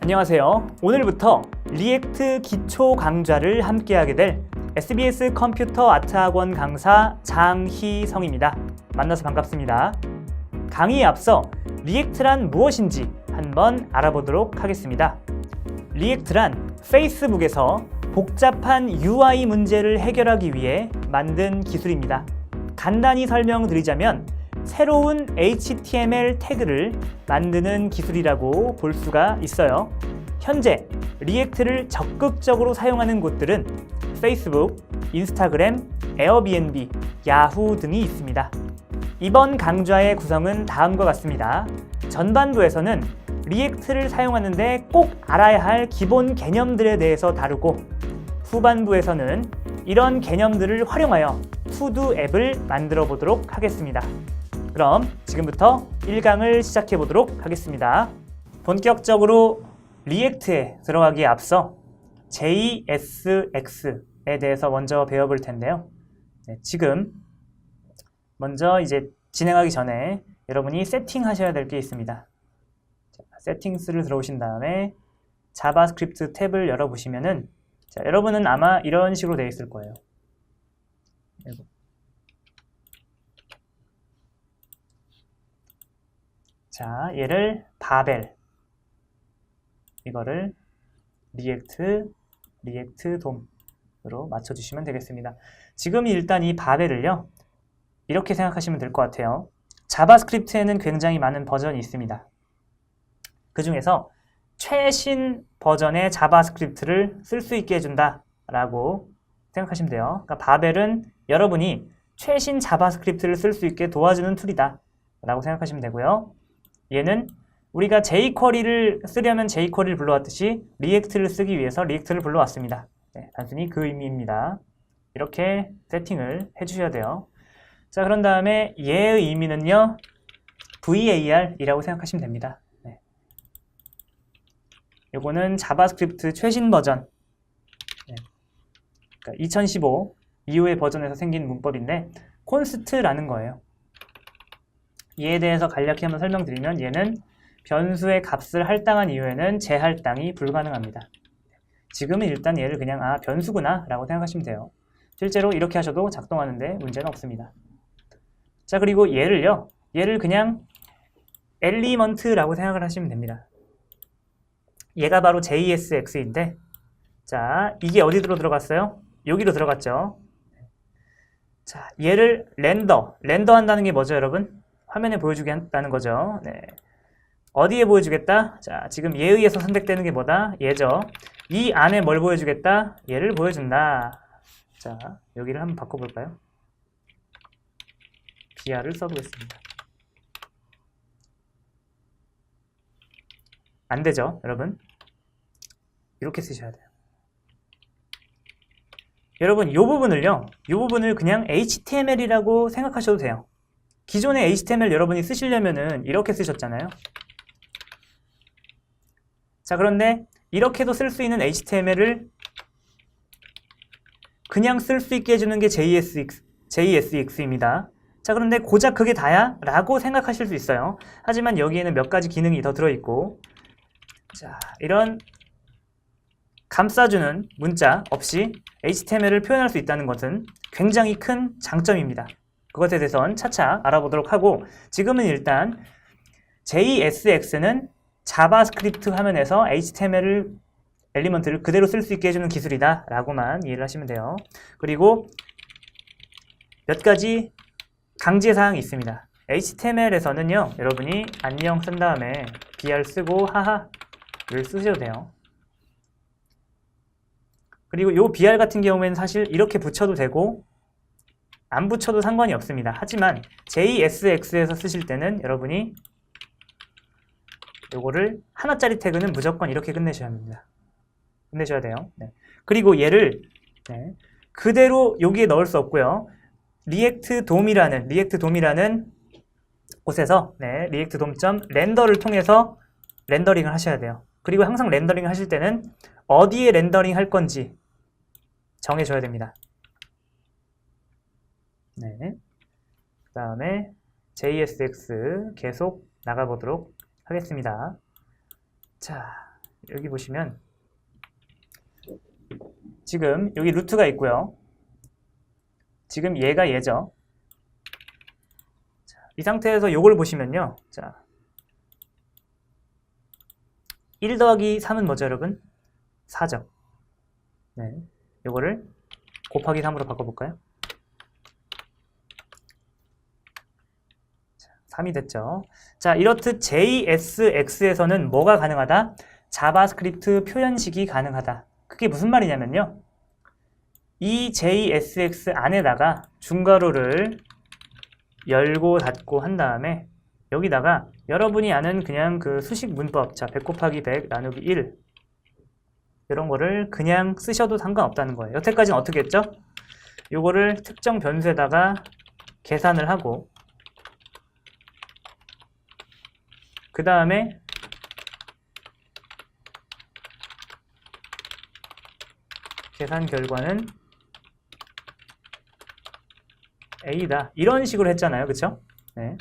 안녕하세요. 오늘부터 리액트 기초 강좌를 함께하게 될 SBS 컴퓨터 아트학원 강사 장희성입니다. 만나서 반갑습니다. 강의에 앞서 리액트란 무엇인지 한번 알아보도록 하겠습니다. 리액트란 페이스북에서 복잡한 UI 문제를 해결하기 위해 만든 기술입니다. 간단히 설명드리자면 새로운 HTML 태그를 만드는 기술이라고 볼 수가 있어요. 현재 리액트를 적극적으로 사용하는 곳들은 페이스북, 인스타그램, 에어비앤비, 야후 등이 있습니다. 이번 강좌의 구성은 다음과 같습니다. 전반부에서는 리액트를 사용하는데 꼭 알아야 할 기본 개념들에 대해서 다루고, 후반부에서는 이런 개념들을 활용하여 투두 앱을 만들어 보도록 하겠습니다. 그럼 지금부터 1강을 시작해 보도록 하겠습니다. 본격적으로 리액트에 들어가기에 앞서 JSX에 대해서 먼저 배워볼 텐데요. 지금 먼저 이제 진행하기 전에 여러분이 세팅하셔야 될 게 있습니다. 세팅스를 들어오신 다음에 자바스크립트 탭을 열어보시면은, 여러분은 아마 이런 식으로 되어 있을 거예요. 자, 얘를 바벨, 이거를 리액트 돔으로 맞춰주시면 되겠습니다. 지금 일단 이 바벨을요, 이렇게 생각하시면 될 것 같아요. 자바스크립트에는 굉장히 많은 버전이 있습니다. 그 중에서 최신 버전의 자바스크립트를 쓸 수 있게 해준다 라고 생각하시면 돼요. 그러니까 바벨은 여러분이 최신 자바스크립트를 쓸 수 있게 도와주는 툴이다 라고 생각하시면 되고요. 얘는 우리가 jQuery를 쓰려면 jQuery를 불러왔듯이 리액트를 쓰기 위해서 리액트를 불러왔습니다. 단순히 그 의미입니다. 이렇게 세팅을 해주셔야 돼요. 자, 그런 다음에 얘의 의미는요, VAR이라고 생각하시면 됩니다. 요거는 자바스크립트 최신 버전, 그러니까 2015 이후의 버전에서 생긴 문법인데 콘스트라는 거예요. 얘에 대해서 간략히 한번 설명드리면, 얘는 변수의 값을 할당한 이후에는 재할당이 불가능합니다. 지금은 일단 얘를 그냥 변수구나 라고 생각하시면 돼요. 실제로 이렇게 하셔도 작동하는데 문제는 없습니다. 자, 그리고 얘를 그냥 엘리먼트라고 생각을 하시면 됩니다. 얘가 바로 JSX인데, 자, 이게 어디로 들어갔어요? 여기로 들어갔죠. 자, 얘를 렌더 한다는 게 뭐죠, 여러분? 화면에 보여주겠다는 거죠. 어디에 보여주겠다? 자, 지금 얘에 의해서 선택되는 게 뭐다? 얘죠. 이 안에 뭘 보여주겠다? 얘를 보여준다. 자, 여기를 한번 바꿔볼까요? BR을 써보겠습니다. 안 되죠, 여러분? 이렇게 쓰셔야 돼요. 여러분, 이 부분을 그냥 HTML이라고 생각하셔도 돼요. 기존의 HTML 여러분이 쓰시려면은 이렇게 쓰셨잖아요. 자, 그런데 이렇게도 쓸 수 있는 HTML을 그냥 쓸 수 있게 해주는 게 JSX입니다. 자, 그런데 고작 그게 다야? 라고 생각하실 수 있어요. 하지만 여기에는 몇 가지 기능이 더 들어있고, 자, 이런 감싸주는 문자 없이 HTML을 표현할 수 있다는 것은 굉장히 큰 장점입니다. 그것에 대해서는 차차 알아보도록 하고, 지금은 일단 JSX는 자바스크립트 화면에서 HTML 엘리먼트를 그대로 쓸 수 있게 해주는 기술이다 라고만 이해를 하시면 돼요. 그리고 몇 가지 강제사항이 있습니다. HTML에서는요, 여러분이 안녕 쓴 다음에 BR 쓰고 하하를 쓰셔도 돼요. 그리고 이 BR 같은 경우에는 사실 이렇게 붙여도 되고 안 붙여도 상관이 없습니다. 하지만 JSX에서 쓰실 때는 여러분이 요거를 하나짜리 태그는 무조건 이렇게 끝내셔야 합니다. 끝내셔야 돼요. 그리고 얘를 그대로 여기에 넣을 수 없고요. 리액트 돔이라는 곳에서 리액트 돔.렌더를 통해서 렌더링을 하셔야 돼요. 그리고 항상 렌더링 하실 때는 어디에 렌더링 할 건지 정해줘야 됩니다. 그 다음에 JSX 계속 나가보도록 하겠습니다. 자, 여기 보시면 지금 여기 루트가 있고요. 지금 얘가 얘죠. 자, 이 상태에서 요걸 보시면요. 자, 1 더하기 3은 뭐죠, 여러분? 4죠. 네, 요거를 곱하기 3으로 바꿔볼까요? 자, 3이 됐죠. 자, 이렇듯 JSX에서는 뭐가 가능하다? 자바스크립트 표현식이 가능하다. 그게 무슨 말이냐면요. 이 JSX 안에다가 중괄호를 열고 닫고 한 다음에 여기다가 여러분이 아는 그냥 그 수식 문법, 자, 100 곱하기 100 나누기 1 이런 거를 그냥 쓰셔도 상관없다는 거예요. 여태까지는 어떻게 했죠? 요거를 특정 변수에다가 계산을 하고 그 다음에 계산 결과는 A다. 이런 식으로 했잖아요. 그쵸? 네.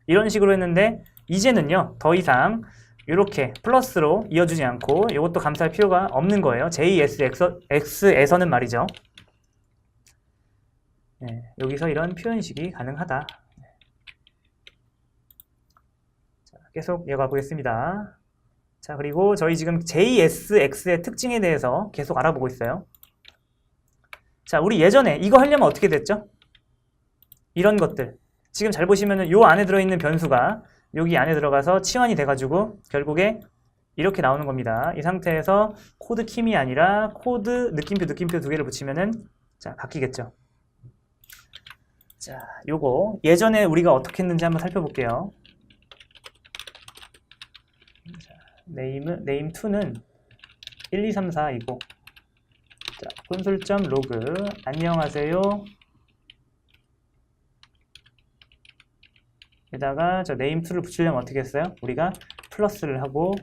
이런 식으로 했는데 이제는요. 더 이상 이렇게 플러스로 이어주지 않고 이것도 감사할 필요가 없는 거예요. JSX에서는 말이죠. 네. 여기서 이런 표현식이 가능하다. 자, 계속 이어가 보겠습니다. 자, 그리고 저희 지금 JSX의 특징에 대해서 계속 알아보고 있어요. 자, 우리 예전에 이거 하려면 어떻게 됐죠? 이런 것들. 지금 잘 보시면은 요 안에 들어있는 변수가 여기 안에 들어가서 치환이 돼가지고 결국에 이렇게 나오는 겁니다. 이 상태에서 코드 킴이 아니라 코드 느낌표 두 개를 붙이면은 자, 바뀌겠죠. 자, 요거 예전에 우리가 어떻게 했는지 한번 살펴볼게요. name2는 1, 2, 3, 4이고 자, 콘솔.로그 안녕하세요 에다가 저 name2를 붙이려면 어떻게 했어요? 우리가 플러스를 하고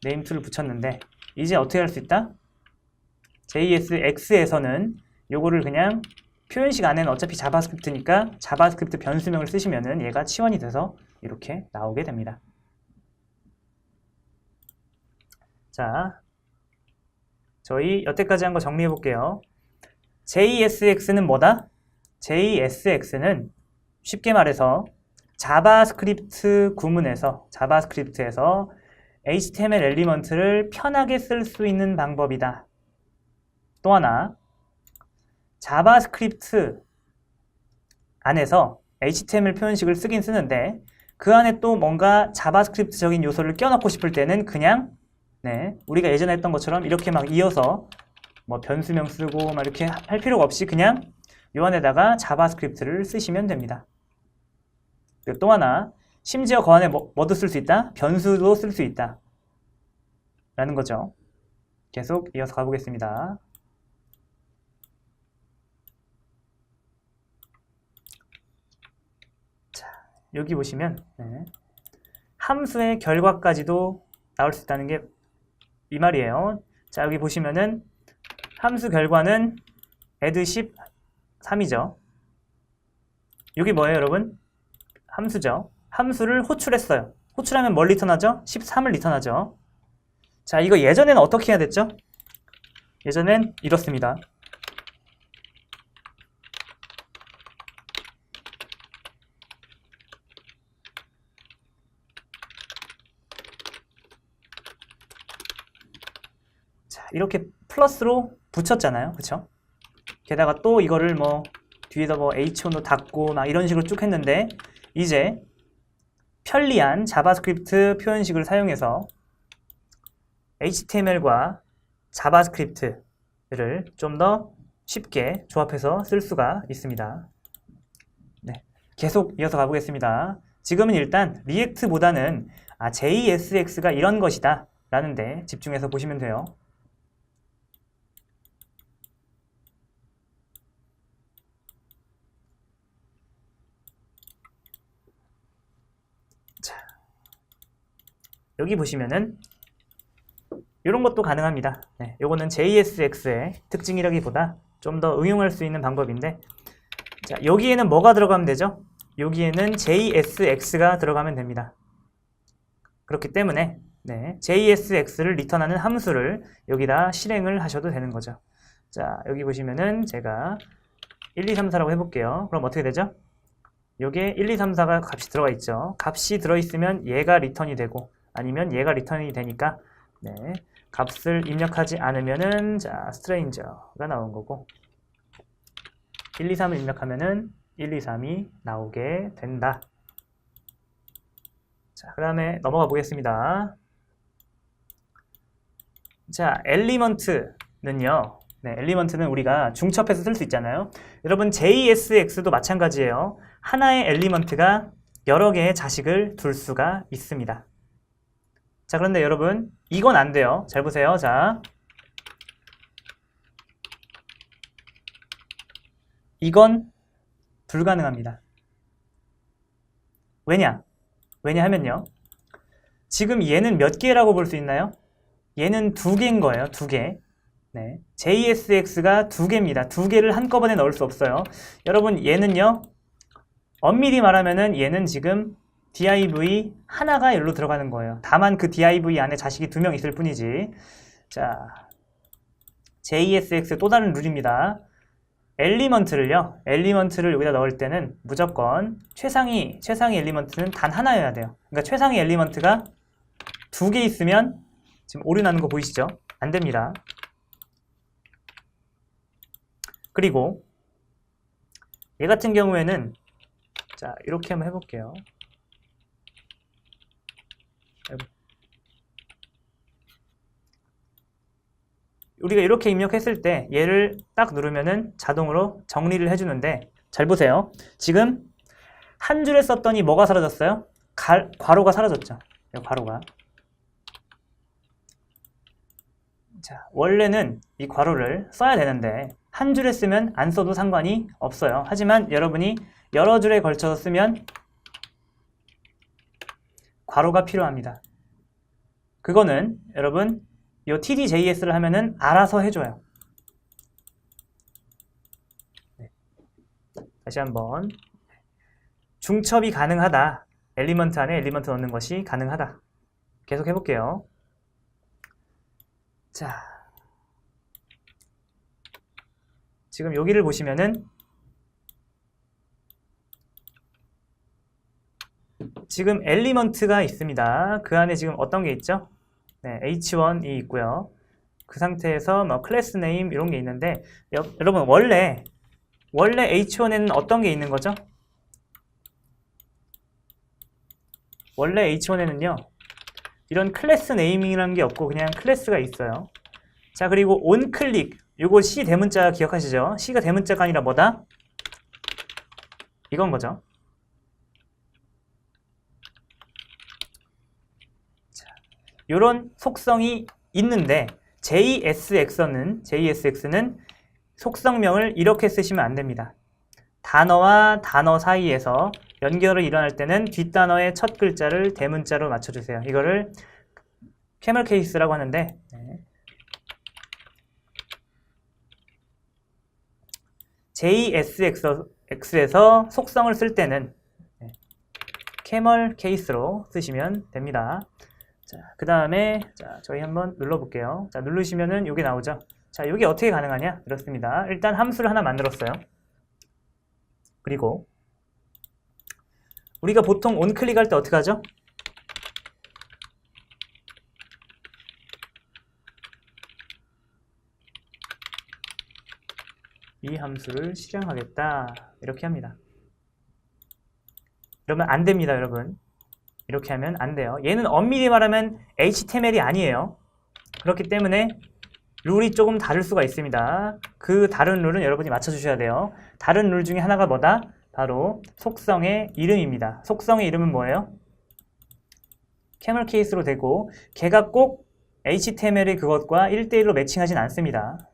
name2를 붙였는데 이제 어떻게 할 수 있다? JSX에서는 요거를 그냥 표현식 안에는 어차피 자바스크립트니까 자바스크립트 변수명을 쓰시면은 얘가 치환이 돼서 이렇게 나오게 됩니다. 자, 저희 여태까지 한 거 정리해 볼게요. JSX는 뭐다? JSX는 쉽게 말해서 자바스크립트 구문에서 자바스크립트에서 HTML 엘리먼트를 편하게 쓸 수 있는 방법이다. 또 하나, 자바스크립트 안에서 HTML 표현식을 쓰긴 쓰는데 그 안에 또 뭔가 자바스크립트적인 요소를 껴넣고 싶을 때는 그냥 네, 우리가 예전에 했던 것처럼 이렇게 막 이어서 뭐 변수명 쓰고 막 이렇게 할 필요가 없이 그냥 요 안에다가 자바스크립트를 쓰시면 됩니다. 그리고 또 하나, 심지어 그 안에 뭐도 쓸 수 있다? 변수도 쓸 수 있다. 라는 거죠. 계속 이어서 가보겠습니다. 자, 여기 보시면 네, 함수의 결과까지도 나올 수 있다는 게 이 말이에요. 자, 여기 보시면은 함수 결과는 add 13이죠. 여기 뭐예요, 여러분? 함수죠. 함수를 호출했어요. 호출하면 뭘 리턴하죠? 13을 리턴하죠. 자, 이거 예전에는 어떻게 해야 됐죠? 예전엔 이렇습니다. 자, 이렇게 플러스로 붙였잖아요. 그쵸? 게다가 또 이거를 뭐 뒤에다 뭐 h1로 닫고 막 이런 식으로 쭉 했는데 이제 편리한 자바스크립트 표현식을 사용해서 HTML과 자바스크립트를 좀 더 쉽게 조합해서 쓸 수가 있습니다. 네, 계속 이어서 가보겠습니다. 지금은 일단 리액트보다는 JSX가 이런 것이다 라는 데 집중해서 보시면 돼요. 여기 보시면은 이런 것도 가능합니다. 네, 요거는 JSX의 특징이라기보다 좀 더 응용할 수 있는 방법인데 자, 여기에는 뭐가 들어가면 되죠? 여기에는 JSX가 들어가면 됩니다. 그렇기 때문에 JSX를 리턴하는 함수를 여기다 실행을 하셔도 되는 거죠. 자, 여기 보시면은 제가 1, 2, 3, 4라고 해볼게요. 그럼 어떻게 되죠? 요게 1, 2, 3, 4가 값이 들어가 있죠. 값이 들어있으면 얘가 리턴이 되고 아니면 얘가 리턴이 되니까 값을 입력하지 않으면은 자, 스트레인저가 나온 거고 1, 2, 3을 입력하면은 1, 2, 3이 나오게 된다. 자, 그 다음에 넘어가 보겠습니다. 자, 엘리먼트는요. 엘리먼트는 우리가 중첩해서 쓸 수 있잖아요. 여러분 JSX도 마찬가지예요. 하나의 엘리먼트가 여러 개의 자식을 둘 수가 있습니다. 자, 그런데 여러분 이건 안 돼요. 잘 보세요. 자, 이건 불가능합니다. 왜냐하면요. 지금 얘는 몇 개라고 볼 수 있나요? 얘는 2개인 거예요. 2개. JSX가 2개입니다. 2개를 한꺼번에 넣을 수 없어요. 여러분 얘는요. 엄밀히 말하면은 얘는 지금 div 하나가 일로 들어가는 거예요. 다만 그 div 안에 자식이 2명 있을 뿐이지. 자, JSX 또 다른 룰입니다. 엘리먼트를 여기다 넣을 때는 무조건 최상위 엘리먼트는 단 하나여야 돼요. 그러니까 최상위 엘리먼트가 2개 있으면 지금 오류 나는 거 보이시죠? 안 됩니다. 그리고 얘 같은 경우에는 자, 이렇게 한번 해볼게요. 우리가 이렇게 입력했을 때 얘를 딱 누르면은 자동으로 정리를 해주는데 잘 보세요. 지금 한 줄에 썼더니 뭐가 사라졌어요? 괄호가 사라졌죠. 괄호가. 자, 원래는 이 괄호를 써야 되는데 한 줄에 쓰면 안 써도 상관이 없어요. 하지만 여러분이 여러 줄에 걸쳐서 쓰면 괄호가 필요합니다. 그거는 여러분 이 tdjs를 하면은 알아서 해줘요. 다시 한번 중첩이 가능하다. 엘리먼트 안에 엘리먼트 넣는 것이 가능하다. 계속 해볼게요. 자, 지금 여기를 보시면은 지금 엘리먼트가 있습니다. 그 안에 지금 어떤 게 있죠? H1이 있고요. 그 상태에서 뭐 클래스 네임 이런 게 있는데 여러분 원래 H1에는 어떤 게 있는 거죠? 원래 H1에는요. 이런 클래스 네이밍이라는 게 없고 그냥 클래스가 있어요. 자, 그리고 onClick 요거 C 대문자 기억하시죠? C가 대문자가 아니라 뭐다? 이건 거죠. 자, 요런 속성이 있는데 JSX는 속성명을 이렇게 쓰시면 안 됩니다. 단어와 단어 사이에서 연결이 일어날 때는 뒷단어의 첫 글자를 대문자로 맞춰주세요. 이거를 캐멀 케이스라고 하는데 JSX에서 속성을 쓸 때는 캐멀 케이스로 쓰시면 됩니다. 자, 그 다음에 저희 한번 눌러볼게요. 자, 누르시면은 이게 나오죠. 자, 이게 어떻게 가능하냐? 이렇습니다. 일단 함수를 하나 만들었어요. 그리고 우리가 보통 onClick 할 때 어떻게 하죠? 이 함수를 실행하겠다. 이렇게 합니다. 이러면 안 됩니다, 여러분. 이렇게 하면 안 돼요. 얘는 엄밀히 말하면 HTML이 아니에요. 그렇기 때문에 룰이 조금 다를 수가 있습니다. 그 다른 룰은 여러분이 맞춰주셔야 돼요. 다른 룰 중에 하나가 뭐다? 바로 속성의 이름입니다. 속성의 이름은 뭐예요? 캐멀 케이스로 되고 걔가 꼭 HTML의 그것과 1대1로 매칭하진 않습니다.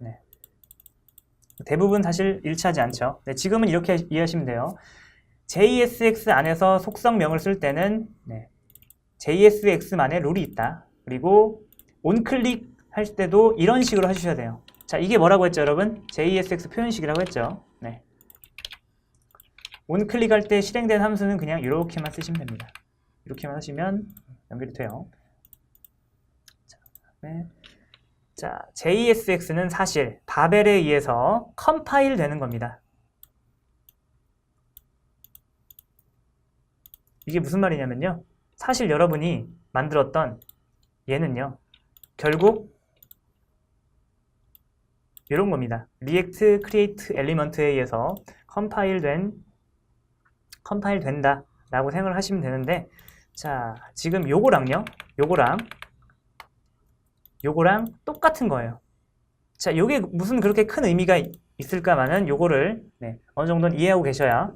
대부분 사실 일치하지 않죠. 지금은 이렇게 이해하시면 돼요. JSX 안에서 속성명을 쓸 때는 JSX만의 룰이 있다. 그리고 onClick 할 때도 이런 식으로 해주셔야 돼요. 자, 이게 뭐라고 했죠, 여러분? JSX 표현식이라고 했죠. onClick 할 때 실행된 함수는 그냥 이렇게만 쓰시면 됩니다. 이렇게만 하시면 연결이 돼요. 자, JSX는 사실 바벨에 의해서 컴파일 되는 겁니다. 이게 무슨 말이냐면요. 사실 여러분이 만들었던 얘는요. 결국 이런 겁니다. 리액트 크리에이트 엘리먼트에 의해서 컴파일 된다 라고 생각을 하시면 되는데, 자, 지금 요거랑요. 요거랑 똑같은 거예요. 자, 요게 무슨 그렇게 큰 의미가 있을까만은 요거를 어느 정도는 이해하고 계셔야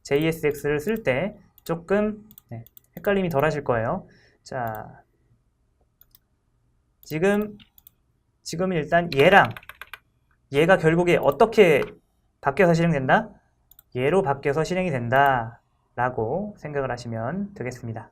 JSX를 쓸 때 조금 헷갈림이 덜 하실 거예요. 자, 지금은 일단 얘가 결국에 어떻게 바뀌어서 실행된다? 얘로 바뀌어서 실행이 된다 라고 생각을 하시면 되겠습니다.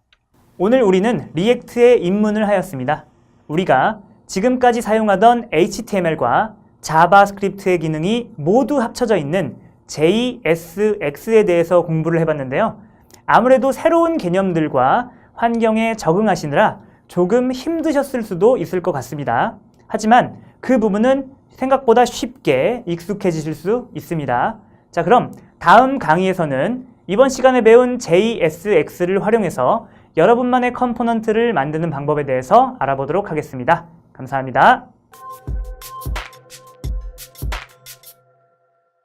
오늘 우리는 리액트의 입문을 하였습니다. 우리가 지금까지 사용하던 HTML과 자바스크립트의 기능이 모두 합쳐져 있는 JSX에 대해서 공부를 해봤는데요. 아무래도 새로운 개념들과 환경에 적응하시느라 조금 힘드셨을 수도 있을 것 같습니다. 하지만 그 부분은 생각보다 쉽게 익숙해지실 수 있습니다. 자, 그럼 다음 강의에서는 이번 시간에 배운 JSX를 활용해서 여러분만의 컴포넌트를 만드는 방법에 대해서 알아보도록 하겠습니다. 감사합니다.